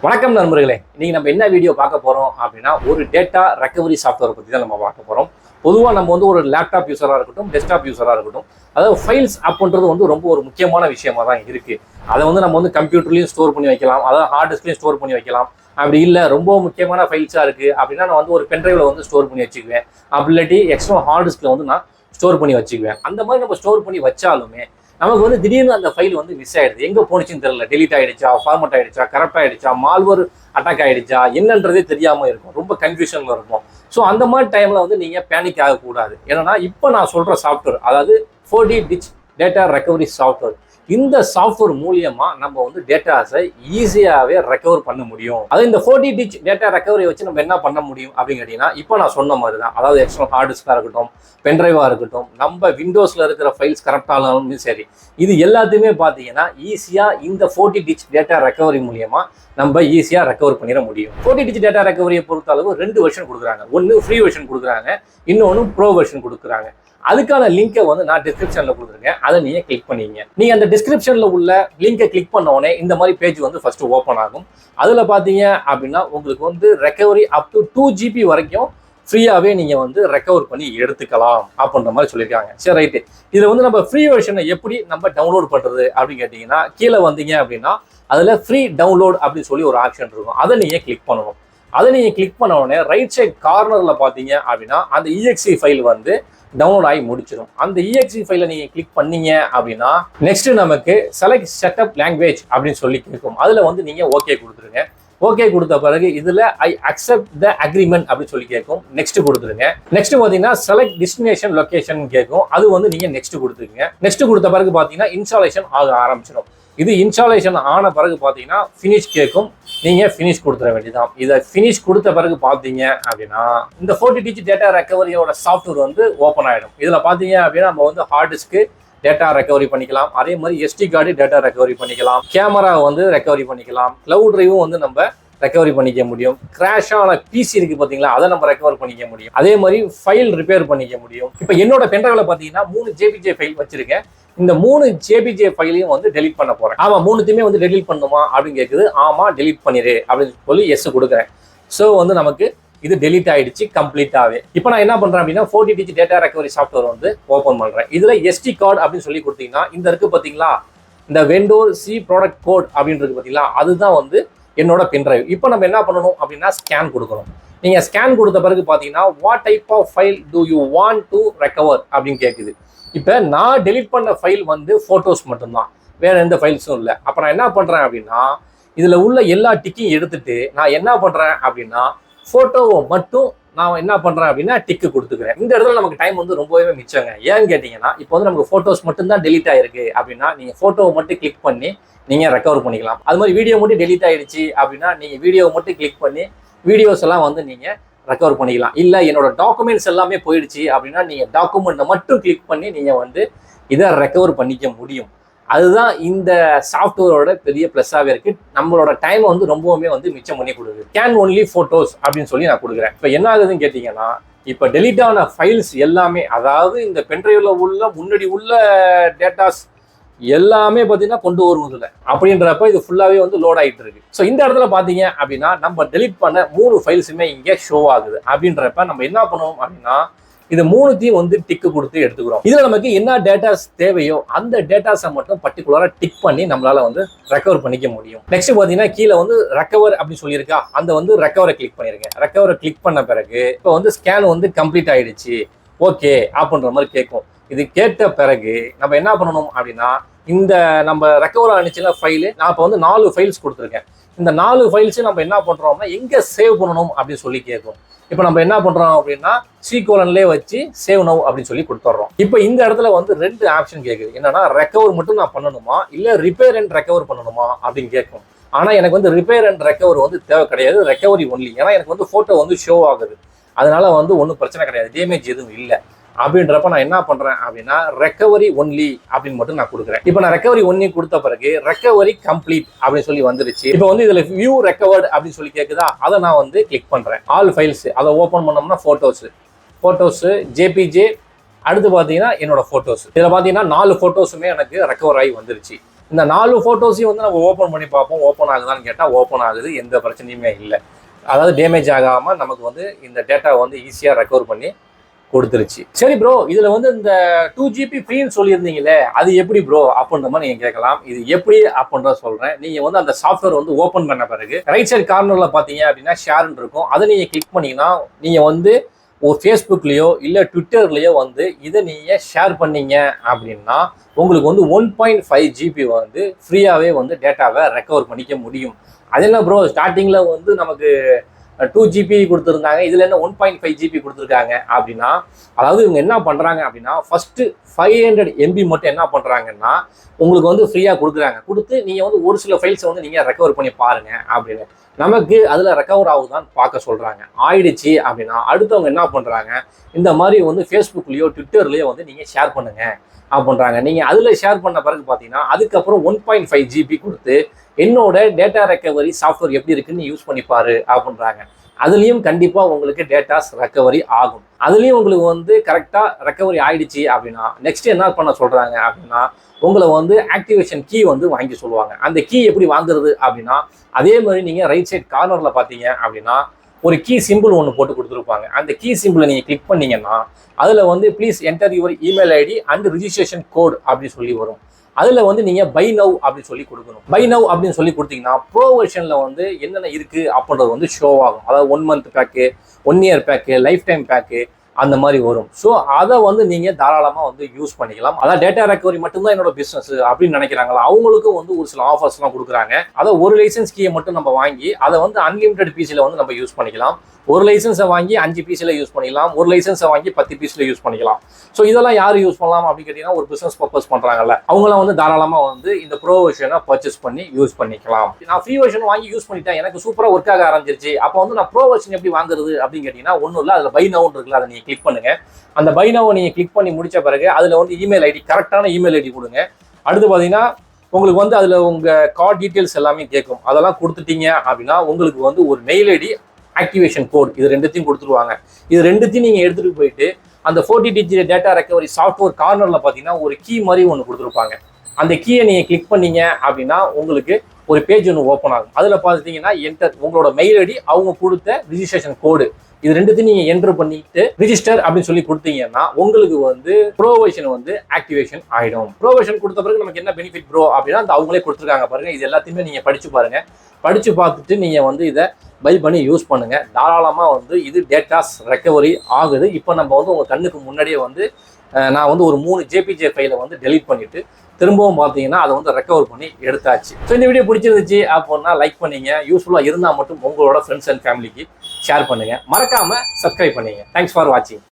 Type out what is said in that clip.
வணக்கம் நண்பர்களே, இன்னைக்கு நம்ம என்ன வீடியோ பார்க்க போறோம் அப்படின்னா ஒரு டேட்டா ரெக்கவரி சாஃப்ட்வேர் பத்தி தான் நம்ம பார்க்க போறோம். பொதுவாக நம்ம ஒரு லேப்டாப் யூஸராக இருக்கட்டும், டெஸ்க்டாப் யூஸராக இருக்கட்டும், அதாவது ஃபைல்ஸ் அப்ன்றது ரொம்ப ஒரு முக்கியமான விஷயமா தான் இருக்கு. அதை நம்ம கம்ப்யூட்டர்லையும் ஸ்டோர் பண்ணி வைக்கலாம், அதாவது ஹார்ட் டிஸ்க்லையும் ஸ்டோர் பண்ணி வைக்கலாம். அப்படி இல்லை ரொம்ப முக்கியமான ஃபைல்ஸாக இருக்குது அப்படின்னா நான் ஒரு பென்ட்ரைவில் ஸ்டோர் பண்ணி வச்சுக்குவேன். அப்படி இல்லாட்டி எக்ஸ்ட்ரா ஹார்ட் டிஸ்கில் நான் ஸ்டோர் பண்ணி வச்சுக்குவேன். அந்த மாதிரி நம்ம ஸ்டோர் பண்ணி வச்சாலுமே நமக்கு திடீர்னு அந்த ஃபைல் மிஸ் ஆயிடுது. எங்கே போனிச்சுன்னு தெரியல, டெலிட் ஆயிடுச்சா, ஃபார்மட் ஆயிடுச்சா, கரெக்ட் ஆயிடுச்சா, மால்வர் அட்டாக் ஆயிடுச்சா, என்னன்றதே தெரியாமல் இருக்கும், ரொம்ப கன்ஃபியூஷன்ல இருக்கும். ஸோ அந்த மாதிரி டைம்ல நீங்கள் பேனிக் ஆகக்கூடாது. ஏன்னா இப்போ நான் சொல்ற சாஃப்ட்வேர், அதாவது 4D டிச் டேட்டா ரெக்கவரி சாஃப்ட்வேர், இந்த சாஃப்ட்வேர் மூலியமா நம்ம டேட்டாஸை ஈஸியாகவே ரெக்கவர் பண்ண முடியும். அது இந்த 4D டிச் டேட்டா ரெக்கவரி வச்சு நம்ம என்ன பண்ண முடியும் அப்படின்னு கேட்டீங்கன்னா, இப்போ நான் சொன்ன மாதிரி தான், அதாவது எக்ஸ்டர்னல் ஹார்ட் டிஸ்காக இருக்கட்டும், பென்ட்ரைவாக இருக்கட்டும், நம்ம விண்டோஸில் இருக்கிற ஃபைல்ஸ் கரெக்டானாலும் சரி, இது எல்லாத்தையுமே பார்த்தீங்கன்னா ஈஸியாக இந்த 4D டிச் டேட்டா ரெக்கவரி மூலியமா நம்ம ஈஸியாக ரெக்கவர் பண்ணிட முடியும். 4D டிச் டேட்டா ரெக்கவரியை பொறுத்த அளவு 2 வெர்ஷன் கொடுக்குறாங்க. ஒன்று ஃப்ரீ வெர்ஷன் கொடுக்குறாங்க, இன்னொன்று ப்ரோ வெர்ஷன் கொடுக்குறாங்க. அதுக்கான லிங்கை நான் டிஸ்கிரிப்ஷன்ல கொடுத்துருக்கேன், அதை நீங்க கிளிக் பண்ணிங்க. நீங்க அந்த டிஸ்கிரிப்ஷன்ல உள்ள லிங்கை கிளிக் பண்ண உடனே இந்த மாதிரி பேஜ் ஃபர்ஸ்ட் ஓப்பன் ஆகும். அதுல பாத்தீங்க அப்படின்னா உங்களுக்கு ரெக்கவரி அப் டு 2 GB வரைக்கும் ஃப்ரீயாவே நீங்க ரெக்கவர் பண்ணி எடுத்துக்கலாம் அப்படின்ற மாதிரி சொல்லியிருக்காங்க. சரி, ரைட்டு. இதுல நம்ம ஃப்ரீ வெர்ஷனை எப்படி நம்ம டவுன்லோட் பண்றது அப்படின்னு கேட்டீங்கன்னா, கீழே வந்தீங்க அப்படின்னா அதுல ஃப்ரீ டவுன்லோட் அப்படின்னு சொல்லி ஒரு ஆப்ஷன் இருக்கும், அதை நீங்க கிளிக் பண்ணணும். அதை நீங்க கிளிக் பண்ண உடனே ரைட் சைட் கார்னர்ல பாத்தீங்க அப்படின்னா அந்த EXE ஃபைல் டவுன்லோட் ஆகி முடிச்சிடும். அந்த EXE ஃபைலை நீங்க கிளிக் பண்ணீங்க அப்படின்னா நெக்ஸ்ட் நமக்கு செலக்ட் செட்டப் லாங்குவேஜ் அப்படின்னு சொல்லி கேட்கும். அதுல நீங்க ஓகே கொடுத்துருங்க. ஓகே கொடுத்த பிறகு இதுல ஐ அக்செப்ட் த அக்ரிமெண்ட் அப்படின்னு சொல்லி கேட்கும், நெக்ஸ்ட் கொடுத்துருங்க. நெக்ஸ்ட் பாத்தீங்கன்னா செலக்ட் டெஸ்டினேஷன் லொகேஷன் கேட்கும், அது நீங்க நெக்ஸ்ட் கொடுத்துருங்க. நெக்ஸ்ட் கொடுத்த பிறகு பாத்தீங்கன்னா இன்ஸ்டாலேஷன் ஆக ஆரம்பிச்சிடும். இது இன்ஸ்டாலேஷன் ஆன பிறகு பார்த்தீங்கன்னா ஃபினிஷ் கேட்கும், நீங்கள் ஃபினிஷ் கொடுத்துட வேண்டியதான். இதை ஃபினிஷ் கொடுத்த பிறகு பார்த்தீங்க அப்படின்னா இந்த 4D டிச் டேட்டா ரெக்கவரியோட சாஃப்ட்வேர் ஓப்பன் ஆகிடும். இதில் பார்த்தீங்க அப்படின்னா நம்ம ஹார்ட் டிஸ்க்கு டேட்டா ரெக்கவரி பண்ணிக்கலாம், அதே மாதிரி SD கார்டு டேட்டா ரெக்கவரி பண்ணிக்கலாம், கேமரா ரெக்கவரி பண்ணிக்கலாம், கிளவுட் டிரைவும் நம்ம ரெக்கவரி பண்ணிக்க முடியும். கிராஷ் ஆன PC இருக்கு பார்த்தீங்களா, அதை நம்ம ரெக்கவர் பண்ணிக்க முடியும். அதே மாதிரி ஃபைல் ரிப்பேர் பண்ணிக்க முடியும். இப்போ என்னோட பென்ட்ரைவ்ல பார்த்தீங்கன்னா 3 JPG ஃபைல் வச்சிருக்கேன். இந்த 3 JPG ஃபைலையும் டெலிட் பண்ண போறேன். ஆமா, 3த்தையுமே டெலிட் பண்ணுமா அப்படின்னு கேட்குது. ஆமா, டெலிட் பண்ணிடு அப்படின்னு சொல்லி எஸ் கொடுக்குறேன். ஸோ நமக்கு இது டெலிட் ஆயிடுச்சு கம்ப்ளீட்டாவே. இப்போ நான் என்ன பண்றேன் அப்படின்னா 4D டிச் டேட்டா ரெக்கவரி சாஃப்ட்வேர் ஓப்பன் பண்றேன். இதுல SD கார்டு அப்படின்னு சொல்லி கொடுத்தீங்கன்னா இந்த இருக்கு பாத்தீங்களா, இந்த வெண்டோர் சி ப்ராடக்ட் கோட் அப்படின்னு இருக்கு பாத்தீங்களா, அதுதான் என்னோட பென்ட்ரைவ். இப்போ நம்ம என்ன பண்ணணும் அப்படின்னா ஸ்கேன் கொடுக்கணும். நீங்க ஸ்கேன் கொடுத்த பிறகு பாத்தீங்கன்னா what type of file do you want to recover அப்படின்னு கேட்குது. இப்போ நான் டெலிட் பண்ண ஃபைல் ஃபோட்டோஸ் மட்டும்தான், வேற எந்த ஃபைல்ஸும் இல்லை. அப்போ நான் என்ன பண்றேன் அப்படின்னா இதுல உள்ள எல்லா டிக்கையும் எடுத்துட்டு நான் என்ன பண்றேன் அப்படின்னா ஃபோட்டோவை மட்டும் நான் என்ன பண்றேன் அப்படின்னா டிக்கு கொடுத்துக்கிறேன். இந்த இடத்துல நமக்கு டைம் ரொம்பவே மிச்சங்க. ஏன்னு கேட்டீங்கன்னா இப்போ நமக்கு ஃபோட்டோஸ் மட்டும் தான் டெலிட் ஆயிருக்கு அப்படின்னா நீங்க ஃபோட்டோவை மட்டும் கிளிக் பண்ணி நீங்க ரெக்கவர் பண்ணிக்கலாம். அது மாதிரி வீடியோ மட்டும் டெலிட் ஆயிடுச்சு அப்படின்னா நீங்க வீடியோவை மட்டும் கிளிக் பண்ணி வீடியோஸ் எல்லாம் நீங்க ரெக்கவர் பண்ணிக்கலாம். இல்ல என்னோட டாக்குமெண்ட்ஸ் எல்லாமே போயிடுச்சு அப்படின்னா நீங்க டாக்குமெண்ட்டை மட்டும் கிளிக் பண்ணி நீங்க இதை ரெக்கவர் பண்ணிக்க முடியும். அதுதான் இந்த சாஃப்ட்வேரோட பெரிய ப்ளஸ்ஸாகவே இருக்கு. நம்மளோட டைம் ரொம்பவுமே மிச்சம் பண்ணி கொடுக்குது. கேன் ஒன்லி ஃபோட்டோஸ் அப்படின்னு சொல்லி நான் கொடுக்குறேன். இப்போ என்ன ஆகுதுன்னு கேட்டீங்கன்னா இப்போ டெலிட் ஆன ஃபைல்ஸ் எல்லாமே, அதாவது இந்த பென்ட்ரைவ்ல உள்ள முன்னாடி உள்ள டேட்டாஸ் எல்லாமே பார்த்தீங்கன்னா கொண்டு வருவதில்லை. அப்படின்றப்ப இது ஃபுல்லாகவே லோட் ஆகிட்டு இருக்கு. ஸோ இந்த இடத்துல பார்த்தீங்க அப்படின்னா நம்ம டெலிட் பண்ண 3 ஃபைல்ஸுமே இங்கே ஷோ ஆகுது. அப்படின்றப்ப நம்ம என்ன பண்ணுவோம் அப்படின்னா இது 3த்தையும் டிக்கு கொடுத்து எடுத்துக்கிறோம். இதுல நமக்கு என்ன டேட்டாஸ் தேவையோ அந்த டேட்டாஸை மட்டும் பர்டிகுலரா டிக் பண்ணி நம்மளால ரெக்கவர் பண்ணிக்க முடியும். நெக்ஸ்ட் பாத்தீங்கன்னா கீழே ரெக்கவர் அப்படின்னு சொல்லியிருக்கா, அந்த ரெக்கவரை கிளிக் பண்ணிருங்க. ரெக்கவரை கிளிக் பண்ண பிறகு இப்போ ஸ்கேன் கம்ப்ளீட் ஆயிடுச்சு, ஓகே அப்படின்ற மாதிரி கேட்கும். இது கேட்ட பிறகு நம்ம என்ன பண்ணணும் அப்படின்னா இந்த நம்ம ரெக்கவர் ஆனிச்சுல ஃபைலு, நான் இப்போ 4 ஃபைல்ஸ் கொடுத்துருக்கேன். இந்த 4 ஃபைல்ஸும் நம்ம என்ன பண்றோம்னா எங்க சேவ் பண்ணணும் அப்படின்னு சொல்லி கேட்கும். இப்போ நம்ம என்ன பண்றோம் அப்படின்னா C:'லே வச்சு சேவ் நவ் அப்படின்னு சொல்லி கொடுத்துட்றோம். இப்போ இந்த இடத்துல 2 ஆப்ஷன் கேட்குது. என்னன்னா ரெக்கவர் மட்டும் நான் பண்ணணுமா இல்ல ரிப்பேர் அண்ட் ரெக்கவர் பண்ணணுமா அப்படின்னு கேட்கும். ஆனா எனக்கு ரிப்பேர் அண்ட் ரெக்கவர் தேவை கிடையாது, ரெக்கவரி ஒன்லி. ஏன்னா எனக்கு ஃபோட்டோ ஷோ ஆகுது, அதனால ஒன்றும் பிரச்சனை கிடையாது, டேமேஜ் எதுவும் இல்லை. அப்படின்றப்ப நான் என்ன பண்றேன் அப்படின்னா ரெக்கவரி ஒன்லி அப்படின்னு மட்டும் நான் கொடுக்குறேன். இப்போ நான் ரெக்கவரி ஒன்லி கொடுத்த பிறகு ரெக்கவரி கம்ப்ளீட் அப்படின்னு சொல்லி வந்துருச்சு. இப்போ இதுல வியூ ரெக்கவர்ட் அப்படின்னு சொல்லி கேட்குதா, அதை நான் கிளிக் பண்றேன். ஆல் ஃபைல்ஸ் அதை ஓப்பன் பண்ணோம்னா போட்டோஸ் JPG, அடுத்து பார்த்தீங்கன்னா என்னோட ஃபோட்டோஸ். இதில் பார்த்தீங்கன்னா 4 ஃபோட்டோஸுமே எனக்கு ரெக்கவர் ஆகி வந்துருச்சு. இந்த 4 ஃபோட்டோஸையும் வந்து நம்ம ஓப்பன் பண்ணி பார்ப்போம். ஓப்பன் ஆகுதான்னு கேட்டால் ஓப்பன் ஆகுது, எந்த பிரச்சனையுமே இல்லை. அதாவது டேமேஜ் ஆகாமல் நமக்கு வந்து இந்த டேட்டா வந்து ஈஸியாக ரெக்கவர் பண்ணி கொடுத்துருச்சு. சரி ப்ரோ, இதில் வந்து இந்த 2 GB ஃப்ரீன்னு சொல்லியிருந்தீங்களே, அது எப்படி ப்ரோ அப்படின்ற மாதிரி நீங்கள் கேட்கலாம். இது எப்படி அப்படின்றத சொல்கிறேன். நீங்கள் வந்து அந்த சாஃப்ட்வேர் வந்து ஓப்பன் பண்ண பிறகு ரைட் சைட் கார்னரில் பார்த்தீங்க அப்படின்னா ஷேர்ன்னு இருக்கும். அதை நீங்கள் கிளிக் பண்ணிங்கன்னா நீங்கள் வந்து ஒரு ஃபேஸ்புக்லேயோ இல்லை ட்விட்டர்லேயோ வந்து இதை நீங்கள் ஷேர் பண்ணீங்க அப்படின்னா உங்களுக்கு வந்து 1.5 GB வந்து ஃப்ரீயாகவே வந்து டேட்டாவை ரெக்கவர் பண்ணிக்க முடியும். அது என்ன ப்ரோ, ஸ்டார்டிங்கில் வந்து நமக்கு 2 GB கொடுத்துருந்தாங்க, இதில் என்ன 1.5 GB கொடுத்துருக்காங்க அப்படின்னா, அதாவது இவங்க என்ன பண்ணுறாங்க அப்படின்னா ஃபஸ்ட்டு 500 MB மட்டும் என்ன பண்ணுறாங்கன்னா உங்களுக்கு வந்து ஃப்ரீயாக கொடுக்குறாங்க. கொடுத்து நீங்கள் வந்து ஒரு சில ஃபைல்ஸை வந்து நீங்கள் ரெக்கவர் பண்ணி பாருங்கள் அப்படின்னு. நமக்கு அதில் ரெக்கவர் ஆகுதான்னு பார்க்க சொல்கிறாங்க. ஆயிடுச்சு அப்படின்னா அடுத்தவங்க என்ன பண்ணுறாங்க, இந்த மாதிரி வந்து ஃபேஸ்புக்லேயோ ட்விட்டர்லேயோ வந்து நீங்கள் ஷேர் பண்ணுங்கள் அப்படின்றாங்க. நீங்கள் அதில் ஷேர் பண்ண பிறகு பார்த்தீங்கன்னா அதுக்கப்புறம் 1.5 GB கொடுத்து என்னோட டேட்டா ரெக்கவரி சாஃப்ட்வேர் எப்படி இருக்குன்னு யூஸ் பண்ணிப்பாரு அப்படின்றாங்க. அதுலேயும் கண்டிப்பாக உங்களுக்கு டேட்டாஸ் ரெக்கவரி ஆகும். அதுலேயும் உங்களுக்கு வந்து கரெக்டாக ரெக்கவரி ஆயிடுச்சு அப்படின்னா நெக்ஸ்ட் என்ன பண்ண சொல்கிறாங்க அப்படின்னா உங்களை வந்து ஆக்டிவேஷன் கீ வந்து வாங்கி சொல்லுவாங்க. அந்த கீ எப்படி வாங்குறது அப்படின்னா அதே மாதிரி நீங்கள் ரைட் சைட் கார்னரில் பார்த்தீங்க அப்படின்னா ஒரு கீ சிம்பிள் ஒன்று போட்டு கொடுத்துருப்பாங்க. அந்த கீ சிம்பிளை நீங்கள் கிளிக் பண்ணீங்கன்னா அதில் வந்து please enter your email ID and registration code அப்படின்னு சொல்லி வரும். அதில் வந்து நீங்கள் பை நவ் அப்படின்னு சொல்லி கொடுக்கணும். பை நவ் அப்படின்னு சொல்லி கொடுத்தீங்கன்னா ப்ரோ வெர்ஷனில் வந்து என்னென்ன இருக்குது அப்படின்றது வந்து ஷோ ஆகும். அதாவது 1 month pack, 1 year pack, lifetime pack அந்த மாதிரி வரும். ஸோ அதை வந்து நீங்கள் தாராளமாக வந்து யூஸ் பண்ணிக்கலாம். அதான் டேட்டா ரெக்கவரி மட்டும்தான் என்னோட பிஸ்னஸ் அப்படின்னு நினைக்கிறாங்களா, அவங்களுக்கும் வந்து ஒரு சில ஆஃபர்ஸ்லாம் கொடுக்குறாங்க. அதை ஒரு லைசன்ஸ் கீயை மட்டும் நம்ம வாங்கி அதை வந்து அன்லிமிட்டட் பிசியில் வந்து நம்ம யூஸ் பண்ணிக்கலாம். ஒரு லைசன்ஸை வாங்கி 5 பீஸில் யூஸ் பண்ணிக்கலாம், ஒரு லைசன்ஸை வாங்கி 10 பீஸில் யூஸ் பண்ணிக்கலாம். ஸோ இதெல்லாம் யார் யூஸ் பண்ணலாம் அப்படின்னு கேட்டிங்கன்னா ஒரு பிஸ்னஸ் பர்பஸ் பண்ணுறாங்கல்ல, அவங்களாம் வந்து தாராளமாக வந்து இந்த ப்ரோ வெர்ஷனை பர்ச்சேஸ் பண்ணி யூஸ் பண்ணிக்கலாம். நான் ஃப்ரீ வெர்ஷன் வாங்கி யூஸ் பண்ணிட்டேன், எனக்கு சூப்பராக ஒர்க் ஆக ஆரம்பிச்சிருச்சு, அப்போ வந்து நான் ப்ரோ வெர்ஷன் எப்படி வாங்குறது அப்படின்னு கேட்டிங்கன்னா ஒன்றும் இல்லை, அதில் பை நவுன்னு இருக்குல்ல, அதை நீங்கள் கிளிக் பண்ணுங்கள். அந்த பை நவை நீங்கள் கிளிக் பண்ணி முடிச்ச பிறகு அதில் வந்து இமெயில் ஐடி, கரெக்டான இமெயில் ஐடி கொடுங்க. அடுத்து பார்த்தீங்கன்னா உங்களுக்கு வந்து அதில் உங்கள் கார்டு டீட்டெயில்ஸ் எல்லாமே கேட்கும். அதெல்லாம் கொடுத்துட்டீங்க அப்படின்னா உங்களுக்கு வந்து ஒரு மெயில் ஐடி, ஆக்டிவேஷன் கோட், இது ரெண்டுத்தையும் கொடுத்துருவாங்க. இது ரெண்டுத்தையும் நீங்கள் எடுத்துகிட்டு போயிட்டு அந்த 40 digit டேட்டா ரெக்கவரி சாஃப்ட்வேர் கார்னரில் பார்த்தீங்கன்னா ஒரு கீ மாதிரி ஒன்று கொடுத்துருப்பாங்க. அந்த கீயை நீங்கள் கிளிக் பண்ணீங்க அப்படின்னா உங்களுக்கு ஒரு பேஜ் ஒன்று ஓப்பன் ஆகும். அதில் பார்த்தீங்கன்னா என்டர் உங்களோட மெயில் ஐடி, அவங்க கொடுத்த ரிஜிஸ்ட்ரேஷன் கோடு, இது ரெண்டுத்தையும் நீங்கள் என்டர் பண்ணிட்டு ரிஜிஸ்டர் அப்படின்னு சொல்லி கொடுத்தீங்கன்னா உங்களுக்கு வந்து ப்ரோவேஷன் வந்து ஆக்டிவேஷன் ஆகிடும். ப்ரோவேஷன் கொடுத்த பிறகு நமக்கு என்ன பெனிஃபிட் ப்ரோ அப்படின்னா அந்த அவங்களே கொடுத்துருக்காங்க பாருங்க. இது எல்லாத்தையுமே நீங்கள் படிச்சு பாருங்க. படிச்சு பார்த்துட்டு நீங்கள் வந்து இதை பை பண்ணி யூஸ் பண்ணுங்க. தாராளமாக வந்து இது டேட்டாஸ் ரெக்கவரி ஆகுது. இப்போ நம்ம வந்து உங்கள் கண்ணுக்கு முன்னாடியே வந்து நான் வந்து ஒரு 3 JPG ஃபைலை வந்து டெலீட் பண்ணிட்டு திரும்பவும் பார்த்தீங்கன்னா அதை வந்து ரெக்கவர் பண்ணி எடுத்தாச்சு. ஸோ இந்த வீடியோ பிடிச்சிருந்துச்சு அப்படின்னா லைக் பண்ணீங்க, யூஸ்ஃபுல்லாக இருந்தால் மட்டும் உங்களோட ஃப்ரெண்ட்ஸ் அண்ட் ஃபேமிலிக்கு ஷேர் பண்ணுங்க, மறக்காம சப்ஸ்கிரைப் பண்ணுங்க. தேங்க்ஸ் ஃபார் வாட்சிங்.